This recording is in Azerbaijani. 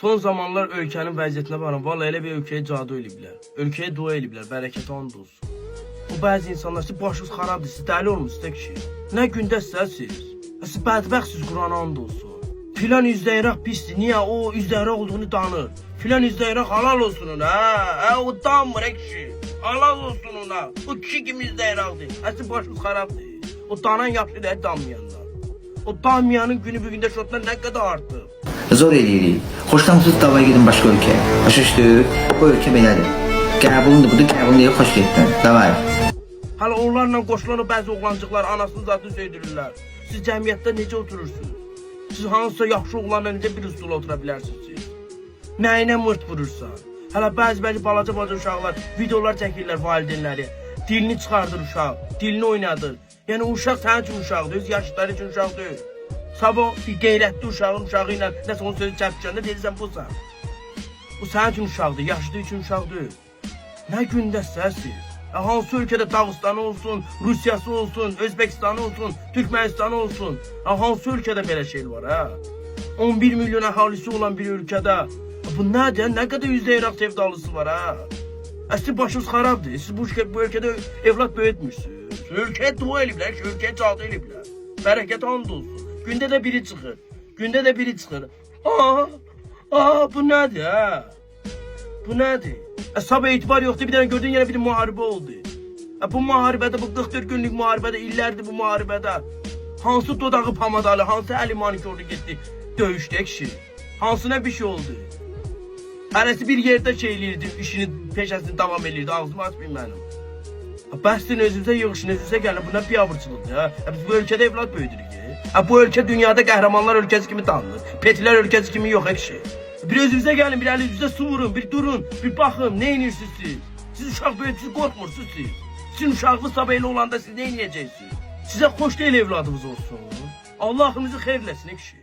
Son zamanlar ölkənin vəziyyətinə baxın, vallahi elə bir ölkəyə cadu eləyiblər. Ölkəyə dua eləyiblər, bərəkətə and olsun. Bu bəzi insanlar siz başınız xarabdır, siz dəli olmusunuz da kişi. Nə gündəsiz siz? Siz bədbəxtsiz, Qurana and olsun. Filan üzdə-iraq pisdir, niyə? O üzdə-iraq olduğunu danır. Filan üzdə-iraq halal olsun ona, o danmır kişi. Halal olsun ona. O kişi kimi üzdə-iraqdır. Siz başınız xarabdır. O danan yapışır, danmayanlar. O danmayanın günü bugündə şotlar nə qədər artıb. Zor eləyirik. Xoşlanmısınız davaya gedin başqa ölkəyə. Başa düşdük? Bu ölkə belədir. Qəbulundur budur, qəbulun deyil, xoş getdin. Davay. Hala onlarla qoşulan o bəzi oğlancıqlar anasını zadını söydürürlər. Siz cəmiyyətdə necə oturursunuz? Siz hansısa yaxşı oğlanla necə bir üstülə otura bilərsiniz? Nəyinə mırt vurursan? Hala bəzi balaca uşaqlar videolar çəkirlər valideynləri. Dilini çıxardır uşaq, dilini oynadır. Yəni uşaq sənin üçün uşaqdır, öz yaşlıları üçün uşaq deyil. Sabah bir qeyrətli uşağın uşağı ilə nəsə onun sözü çəpkəndə deyirsən busan. Bu sənin üçün uşaqdır, yaşlı üçün uşaq deyil. Nə gündəsiz siz? Hansı ölkədə Dağıstanı olsun, Rusiyası olsun, Özbekistanı olsun, Türkmenistanı olsun. Hansı ölkədə belə şey var ha? 11 milyon əhalisi olan bir ölkədə. Bu nədir? Nə qədər üzdə-iraq sevdalısı var ha? Siz başınız xarabdır. Siz bu ölkədə evlat böyütmüşsünüz. Ölkəyə dua eliblər, ölkəyə cadı eliblər. Bərəkət and olsun. Gündə də biri çıxır. Gündə də biri çıxır. Bu nədir ha? Bu nədir? Sabah etibar yoxdur, bir dənə gördün yenə bir müharibə oldu. Bu müharibədə, bu 44 günlük müharibədə, illərdir bu müharibədə. Hansı dodağı pamadalı, hansı əli manikorlu getdi, döyüşdə kişi. Hansına bir şey oldu? Hərəsi bir yerdə şey eləyirdi, işini, peşəsini davam eləyirdi, ağzımı açmayın mənim. Bəsdin özünüzə yığışın, özünüzə gəlin, bu nə biabırçılıqdır ha? Biz bu ölkədə evlat böyüdürük. Bu ölkə dünyada qəhrəmanlar ölkəsi kimi tanınır. Petilər ölkəsi kimi yox kişi. Bir özünüzə gəlin, bir əlinizə su vurun, bir durun, bir baxın, nə edirsiniz siz? Siz uşaq böyütürsünüz, qorxmursunuz siz. Sizin uşaqlı sabah elə olanda siz nə edəcəksiniz? Sizə xoş deyil evladınız olsun. Allah axınızı xeyirləsin kişi.